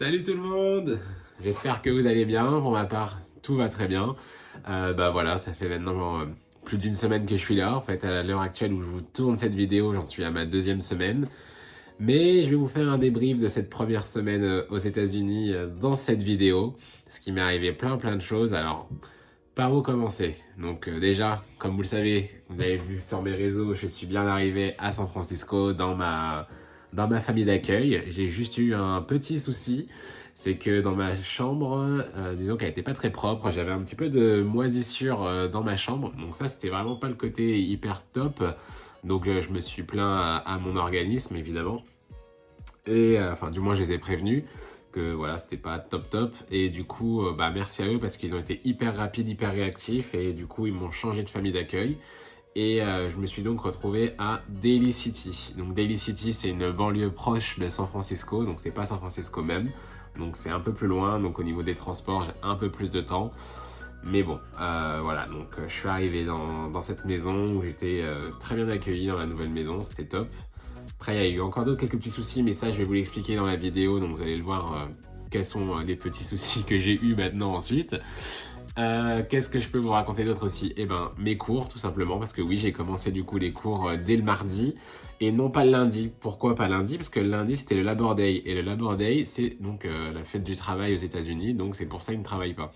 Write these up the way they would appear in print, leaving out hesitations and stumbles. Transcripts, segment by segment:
Salut tout le monde! J'espère que vous allez bien. Pour ma part, tout va très bien. Voilà, ça fait maintenant plus d'une semaine que je suis là. En fait, à l'heure actuelle où je vous tourne cette vidéo, j'en suis à ma deuxième semaine. Mais je vais vous faire un débrief de cette première semaine aux États-Unis dans cette vidéo. Parce qu'il m'est arrivé plein de choses. Alors, par où commencer? Donc déjà, comme vous le savez, vous avez vu sur mes réseaux, je suis bien arrivé à San Francisco dans ma famille d'accueil. J'ai juste eu un petit souci, c'est que dans ma chambre, disons qu'elle était pas très propre, j'avais un petit peu de moisissure dans ma chambre, donc ça c'était vraiment pas le côté hyper top, donc je me suis plaint à mon organisme évidemment, et enfin du moins je les ai prévenus que voilà c'était pas top, et du coup merci à eux parce qu'ils ont été hyper rapides, hyper réactifs, et du coup ils m'ont changé de famille d'accueil. Et je me suis donc retrouvé à Daly City. Donc Daly City, c'est une banlieue proche de San Francisco, donc c'est pas San Francisco même. Donc c'est un peu plus loin, donc au niveau des transports, j'ai un peu plus de temps. Mais bon, voilà, donc je suis arrivé dans cette maison où j'étais très bien accueilli dans la nouvelle maison, c'était top. Après, il y a eu encore d'autres quelques petits soucis, mais ça, je vais vous l'expliquer dans la vidéo, donc vous allez le voir quels sont les petits soucis que j'ai eu maintenant ensuite. Qu'est-ce que je peux vous raconter d'autre aussi? Eh ben, mes cours, tout simplement, parce que oui, j'ai commencé du coup les cours dès le mardi, et non pas le lundi. Pourquoi pas lundi? Parce que le lundi, c'était le Labor Day, et le Labor Day, c'est donc la fête du travail aux États-Unis, donc c'est pour ça qu'ils ne travaillent pas.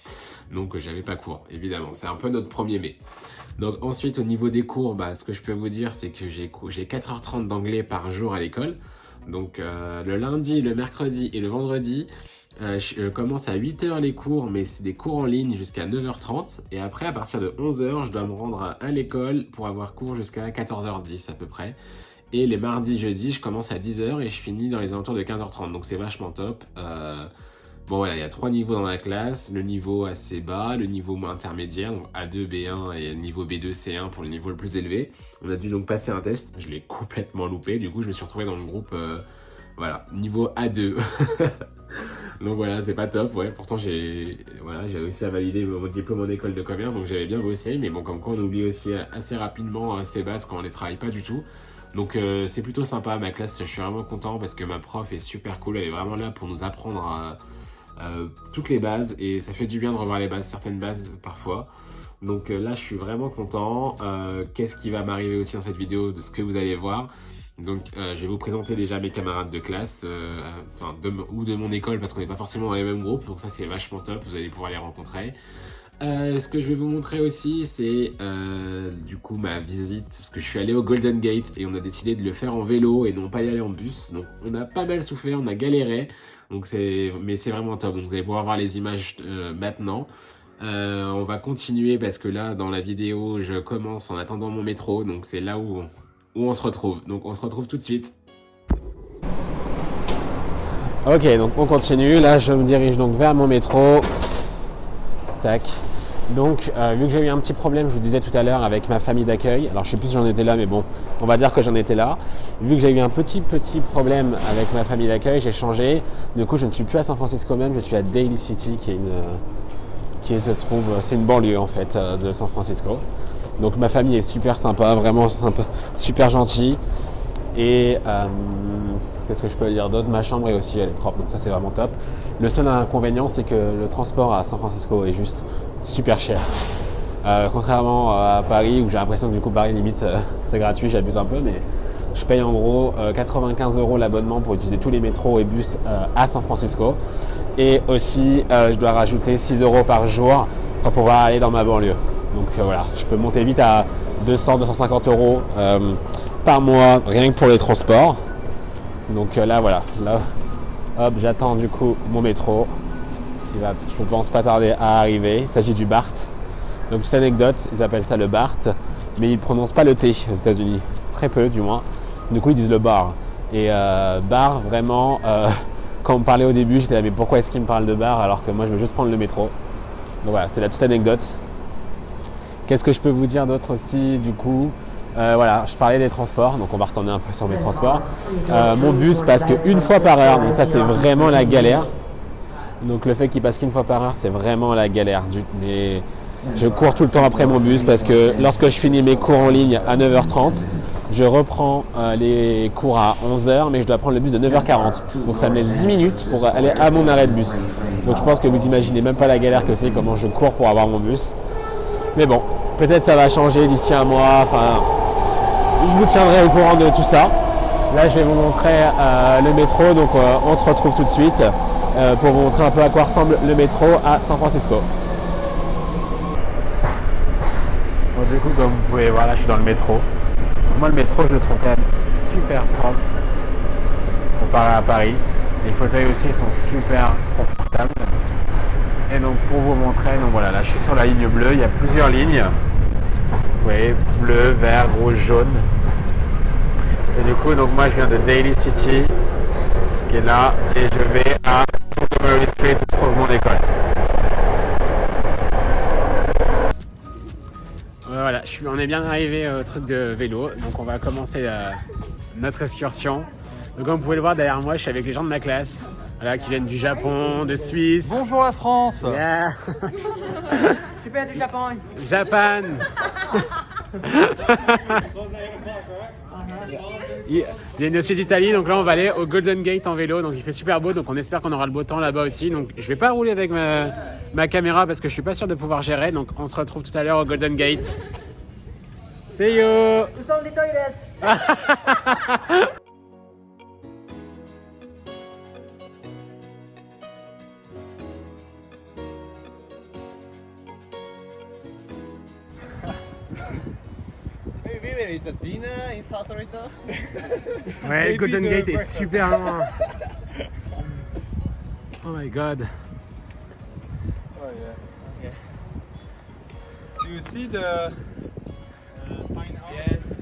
Donc j'avais pas cours, évidemment. C'est un peu notre 1er mai. Donc ensuite, au niveau des cours, ce que je peux vous dire, c'est que j'ai 4h30 d'anglais par jour à l'école. Donc le lundi, le mercredi et le vendredi, je commence à 8h les cours, mais c'est des cours en ligne jusqu'à 9h30. Et après, à partir de 11h, je dois me rendre à l'école pour avoir cours jusqu'à 14h10 à peu près. Et les mardis, jeudis, je commence à 10h et je finis dans les alentours de 15h30. Donc c'est vachement top. Bon voilà, il y a 3 niveaux dans la classe. Le niveau assez bas, le niveau intermédiaire, donc A2, B1 et le niveau B2, C1 pour le niveau le plus élevé. On a dû donc passer un test. Je l'ai complètement loupé. Du coup, je me suis retrouvé dans le groupe niveau A2. Donc voilà, c'est pas top, ouais. Pourtant, j'ai réussi à valider mon diplôme en école de commerce, donc j'avais bien bossé. Mais bon, comme quoi, on oublie aussi assez rapidement ces bases quand on les travaille pas du tout. Donc c'est plutôt sympa, ma classe, je suis vraiment content parce que ma prof est super cool. Elle est vraiment là pour nous apprendre toutes les bases, et ça fait du bien de revoir les bases, certaines bases parfois. Donc là, je suis vraiment content. Qu'est-ce qui va m'arriver aussi dans cette vidéo, de ce que vous allez voir? Donc je vais vous présenter déjà mes camarades de classe, ou de mon école, parce qu'on n'est pas forcément dans les mêmes groupes, donc ça c'est vachement top, vous allez pouvoir les rencontrer. Ce que je vais vous montrer aussi, c'est du coup ma visite, parce que je suis allé au Golden Gate et on a décidé de le faire en vélo et non pas y aller en bus. Donc on a pas mal souffert, on a galéré, mais c'est vraiment top. Donc vous allez pouvoir voir les images maintenant. On va continuer parce que là dans la vidéo je commence en attendant mon métro, donc c'est là où on se retrouve. Donc on se retrouve tout de suite. Ok, donc on continue. Là je me dirige donc vers mon métro. Tac. Donc vu que j'ai eu un petit problème, je vous disais tout à l'heure, avec ma famille d'accueil, alors je sais plus si j'en étais là, mais bon, on va dire que j'en étais là. Vu que j'ai eu un petit problème avec ma famille d'accueil, j'ai changé. Du coup je ne suis plus à San Francisco même, je suis à Daly City, c'est une banlieue en fait de San Francisco. Donc ma famille est super sympa, vraiment sympa, super gentille. Et qu'est-ce que je peux dire d'autre? Ma chambre elle est propre, donc ça c'est vraiment top. Le seul inconvénient, c'est que le transport à San Francisco est juste super cher. Contrairement à Paris, où j'ai l'impression que du coup Paris limite c'est gratuit, j'abuse un peu, mais je paye en gros 95 € l'abonnement pour utiliser tous les métros et bus à San Francisco. Et aussi je dois rajouter 6 € par jour pour pouvoir aller dans ma banlieue. Donc voilà, je peux monter vite à 200-250 € par mois, rien que pour les transports. Donc là voilà, là hop, j'attends du coup mon métro. Il va, je pense, pas tarder à arriver. Il s'agit du BART. Donc petite anecdote, ils appellent ça le BART, mais ils ne prononcent pas le T aux États-Unis, très peu du moins. Du coup ils disent le bar. Et bar, vraiment, quand on me parlait au début, j'étais là, mais pourquoi est-ce qu'ils me parlent de bar alors que moi je veux juste prendre le métro? Donc voilà, c'est la petite anecdote. Qu'est-ce que je peux vous dire d'autre aussi du coup? Voilà, je parlais des transports, donc on va retourner un peu sur mes transports. Mon bus passe qu'une fois par heure, donc ça c'est vraiment la galère. Donc le fait qu'il passe qu'une fois par heure, c'est vraiment la galère. Mais Je cours tout le temps après mon bus parce que lorsque je finis mes cours en ligne à 9h30, je reprends les cours à 11h, mais je dois prendre le bus de 9h40. Donc ça me laisse 10 minutes pour aller à mon arrêt de bus. Donc je pense que vous imaginez même pas la galère que c'est, comment je cours pour avoir mon bus. Mais bon, peut-être ça va changer d'ici un mois. Enfin, je vous tiendrai au courant de tout ça. Là, je vais vous montrer le métro, donc on se retrouve tout de suite pour vous montrer un peu à quoi ressemble le métro à San Francisco. Bon, du coup, comme vous pouvez voir, là, je suis dans le métro. Moi, le métro, je le trouve quand même super propre comparé à Paris. Les fauteuils aussi sont super confortables. Et donc, pour vous montrer, donc voilà, là, je suis sur la ligne bleue. Il y a plusieurs lignes. Vous voyez, bleu, vert, rouge, jaune. Et du coup, donc moi, je viens de Daly City, qui est là, et je vais à Montgomery Street où se trouve mon école. Voilà, on est bien arrivé au truc de vélo, donc on va commencer notre excursion. Donc comme vous pouvez le voir derrière moi, je suis avec les gens de ma classe, voilà, qui viennent du Japon, de Suisse. Bonjour la France. Yeah. Tu viens du Japon. Japan. Il y a aussi d'Italie, donc là on va aller au Golden Gate en vélo, donc il fait super beau, donc on espère qu'on aura le beau temps là-bas aussi. Donc je vais pas rouler avec ma caméra parce que je suis pas sûr de pouvoir gérer, donc on se retrouve tout à l'heure au Golden Gate. See you. Où sont les toilettes? Maybe it's a dinner in South Africa. Ouais, le Golden Gate est super loin. Oh my god. Oh yeah. Do you see the fine art? Yes.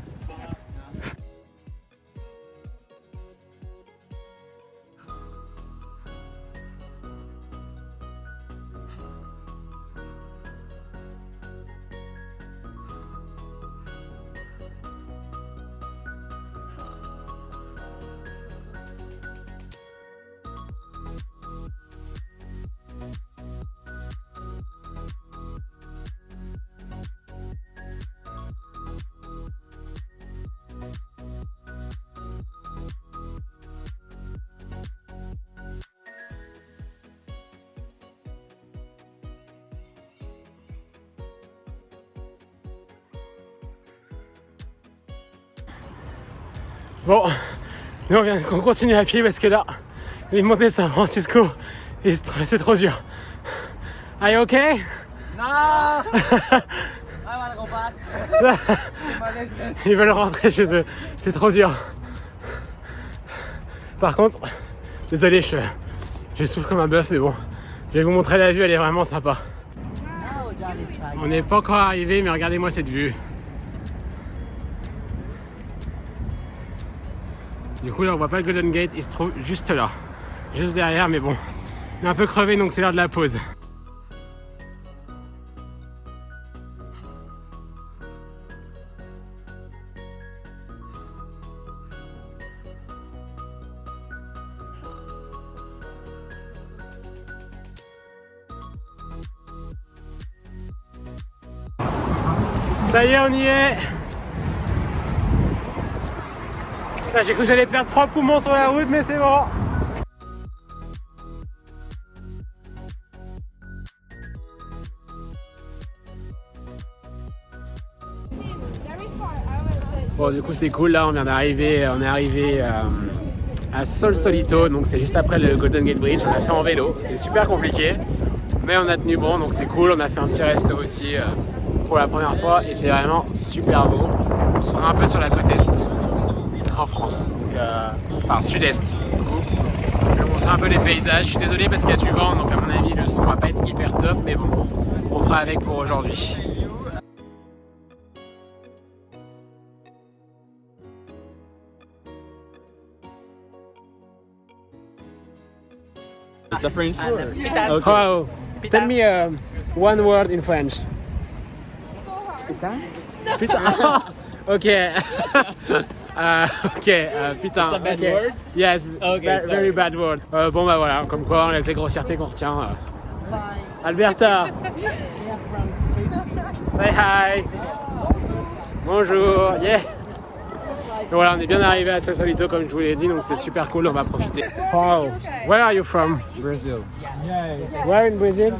Bon, nous on continue à pied parce que là, les montées San Francisco, c'est trop dur. Are you okay? No! I wanna go back. Ils veulent rentrer chez eux, c'est trop dur. Par contre, désolé, je souffle comme un bœuf, mais bon, je vais vous montrer la vue, elle est vraiment sympa. On n'est pas encore arrivé, mais regardez-moi cette vue. Du coup là on voit pas le Golden Gate, il se trouve juste là, juste derrière, mais bon, on est un peu crevé donc c'est l'heure de la pause. Ça y est, on y est. J'ai cru que j'allais perdre 3 poumons sur la route, mais c'est bon. Bon, du coup, c'est cool. Là, on est arrivé à Sol Solito, donc c'est juste après le Golden Gate Bridge. On a fait en vélo, c'était super compliqué, mais on a tenu bon, donc c'est cool. On a fait un petit resto aussi pour la première fois et c'est vraiment super beau. On se retrouve un peu sur la côte est en France, donc, enfin sud-est. Du coup, je vais vous montrer un peu les paysages. Je suis désolé parce qu'il y a du vent, donc à mon avis le son va pas être hyper top, mais bon, on fera avec pour aujourd'hui. It's a French word. Okay. Oh, tell me one word in French. Putain. Putain. Okay. Putain. It's a bad okay. word? Yes. Okay, very bad word. Bon bah voilà, comme quoi avec les grossièretés qu'on retient. Alberta. Say hi. Bonjour. Yeah. Et voilà, on est bien arrivé à Sausalito comme je vous l'ai dit, donc c'est super cool, on va profiter. Wow. Where are you from? Brazil. Where in Brazil?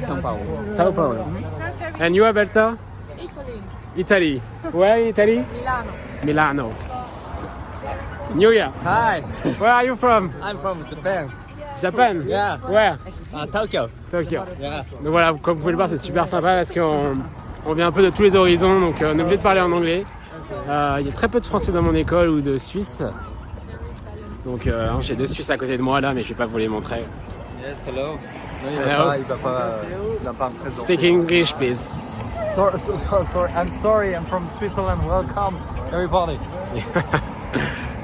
São Paulo. Sao Paulo. And you, Alberto? Italy. Where in Italy? Milano. New Year. Hi, Where are you from? I'm from Japan. Japan? Yeah. Where? Tokyo. Tokyo. Yeah. Donc voilà, comme vous pouvez le voir, c'est super sympa parce qu'on vient un peu de tous les horizons, donc on est obligé de parler en anglais. Il y a très peu de Français dans mon école ou de Suisses. Donc j'ai deux Suisses à côté de moi là, mais je vais pas vous les montrer. Yes, hello. Hello. Il va pas me présenter. Speak English, please. Sorry. I'm sorry. I'm from Switzerland. Welcome, everybody.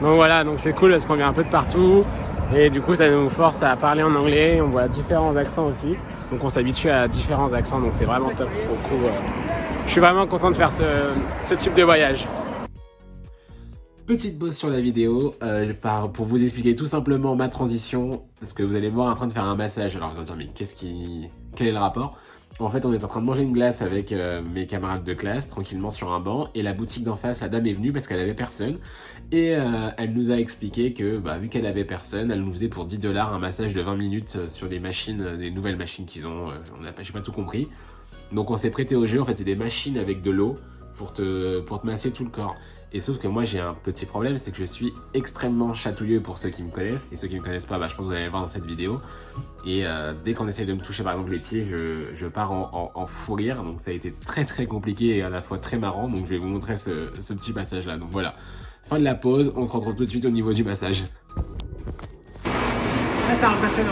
Donc voilà, donc c'est cool parce qu'on vient un peu de partout et du coup ça nous force à parler en anglais. On voit différents accents aussi, donc on s'habitue à différents accents, donc c'est vraiment top. Du coup, je suis vraiment content de faire ce type de voyage. Petite pause sur la vidéo pour vous expliquer tout simplement ma transition, parce que vous allez me voir en train de faire un massage. Alors vous allez dire mais quel est le rapport? En fait on est en train de manger une glace avec mes camarades de classe tranquillement sur un banc, et la boutique d'en face, la dame est venue parce qu'elle avait personne, et elle nous a expliqué que vu qu'elle avait personne, elle nous faisait pour 10 $ un massage de 20 minutes sur des machines, des nouvelles machines qu'ils ont, j'ai pas tout compris. Donc on s'est prêté au jeu, en fait c'est des machines avec de l'eau pour te masser tout le corps. Et sauf que moi j'ai un petit problème, c'est que je suis extrêmement chatouilleux pour ceux qui me connaissent, et ceux qui me connaissent pas, je pense que vous allez le voir dans cette vidéo. Et dès qu'on essaie de me toucher par exemple les pieds, je pars en fou rire, donc ça a été très très compliqué et à la fois très marrant, donc je vais vous montrer ce petit passage là. Donc voilà, fin de la pause, on se retrouve tout de suite au niveau du massage. Ah, c'est impressionnant.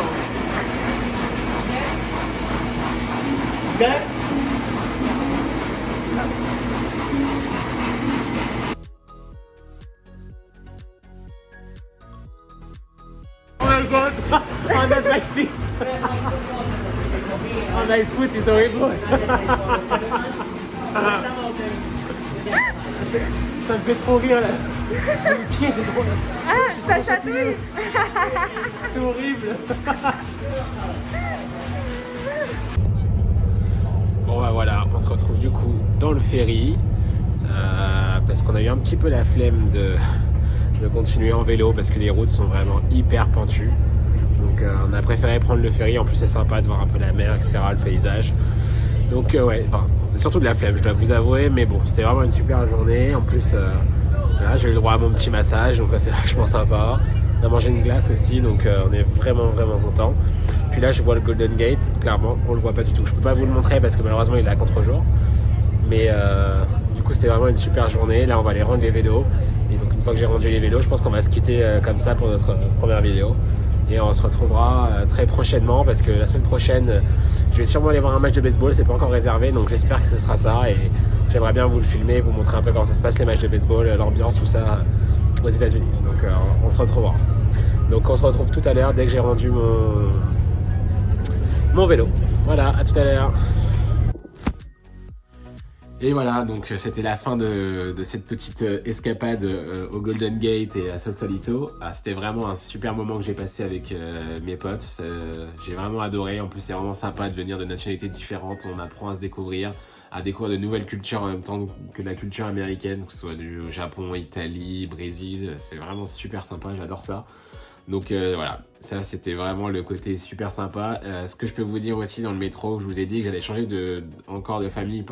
Oh my god! Oh, not my feet! Oh, my foot is horrible! Ça me fait trop rire là! Les pieds, c'est drôle! Ah, ça chatouille! C'est horrible! Bon bah voilà, on se retrouve du coup dans le ferry parce qu'on a eu un petit peu la flemme de continuer en vélo parce que les routes sont vraiment hyper pentues. Donc on a préféré prendre le ferry, en plus c'est sympa de voir un peu la mer, etc., le paysage. Donc ouais, enfin, surtout de la flemme, je dois vous avouer, mais bon, c'était vraiment une super journée. En plus, voilà, j'ai eu le droit à mon petit massage, donc c'est vachement sympa. On a mangé une glace aussi, donc on est vraiment vraiment content. Puis là je vois le Golden Gate, clairement on le voit pas du tout. Je peux pas vous le montrer parce que malheureusement il est à contre-jour. Mais du coup c'était vraiment une super journée. Là on va aller rendre les vélos. Et donc une fois que j'ai rendu les vélos, je pense qu'on va se quitter comme ça pour notre première vidéo. Et on se retrouvera très prochainement parce que la semaine prochaine, je vais sûrement aller voir un match de baseball, c'est pas encore réservé, donc j'espère que ce sera ça. Et j'aimerais bien vous le filmer, vous montrer un peu comment ça se passe les matchs de baseball, l'ambiance, tout ça aux États-Unis. Donc on se retrouvera. Donc on se retrouve tout à l'heure dès que j'ai rendu mon vélo. Voilà, à tout à l'heure. Et voilà, donc c'était la fin de cette petite escapade au Golden Gate et à Sausalito. C'était vraiment un super moment que j'ai passé avec mes potes. J'ai vraiment adoré. En plus, c'est vraiment sympa de venir de nationalités différentes. On apprend à se découvrir, à découvrir de nouvelles cultures en même temps que la culture américaine, que ce soit du Japon, Italie, Brésil. C'est vraiment super sympa, j'adore ça. Donc voilà, ça c'était vraiment le côté super sympa. Ce que je peux vous dire aussi dans le métro, je vous ai dit que j'allais changer encore de famille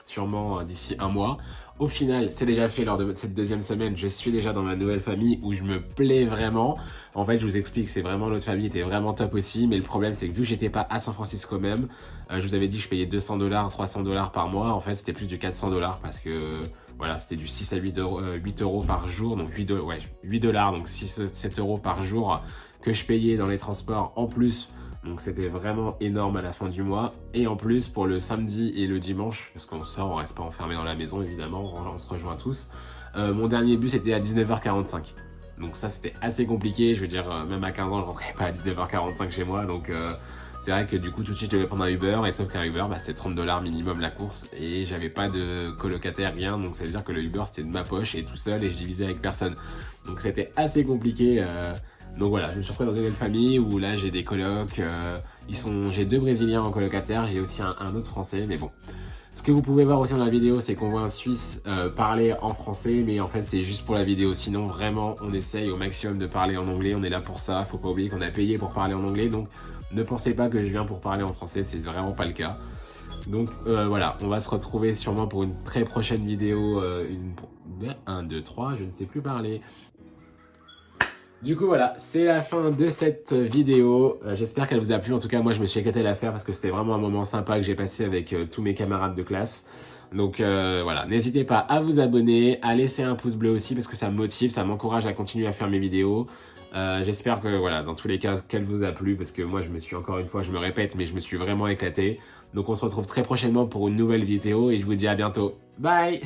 sûrement d'ici un mois. Au final, c'est déjà fait lors de cette deuxième semaine. Je suis déjà dans ma nouvelle famille où je me plais vraiment. En fait, je vous explique, c'est vraiment notre famille était vraiment top aussi. Mais le problème, c'est que vu que j'étais pas à San Francisco même, je vous avais dit que je payais 200 $, 300 $ par mois. En fait, c'était plus du 400 $ parce que voilà, c'était du 6 à 8 euros par jour. Donc 8 $, donc 7 € par jour que je payais dans les transports en plus. Donc c'était vraiment énorme à la fin du mois. Et en plus pour le samedi et le dimanche, parce qu'on sort, on reste pas enfermé dans la maison évidemment, on se rejoint tous. Mon dernier bus était à 19h45. Donc ça c'était assez compliqué, je veux dire même à 15 ans je rentrais pas à 19h45 chez moi. Donc c'est vrai que du coup tout de suite je devais prendre un Uber, et sauf qu'un Uber c'était 30 $ minimum la course. Et j'avais pas de colocataire, rien, donc ça veut dire que le Uber c'était de ma poche et tout seul et je divisais avec personne. Donc c'était assez compliqué. Donc voilà, je me suis retrouvé dans une nouvelle famille où là j'ai des colocs, j'ai 2 Brésiliens en colocataire, j'ai aussi un autre Français, mais bon, Ce que vous pouvez voir aussi dans la vidéo, c'est qu'on voit un Suisse parler en français, mais en fait c'est juste pour la vidéo. Sinon vraiment, on essaye au maximum de parler en anglais, on est là pour ça. Faut pas oublier qu'on a payé pour parler en anglais, donc ne pensez pas que je viens pour parler en français, c'est vraiment pas le cas. Donc voilà, on va se retrouver sûrement pour une très prochaine vidéo, 1, 2, 3, je ne sais plus parler. Du coup voilà, c'est la fin de cette vidéo, j'espère qu'elle vous a plu, en tout cas moi je me suis éclaté à la faire parce que c'était vraiment un moment sympa que j'ai passé avec tous mes camarades de classe. Donc voilà, n'hésitez pas à vous abonner, à laisser un pouce bleu aussi parce que ça me motive, ça m'encourage à continuer à faire mes vidéos. J'espère que voilà, dans tous les cas, qu'elle vous a plu parce que moi je me suis encore une fois, je me répète, mais je me suis vraiment éclaté. Donc on se retrouve très prochainement pour une nouvelle vidéo et je vous dis à bientôt. Bye!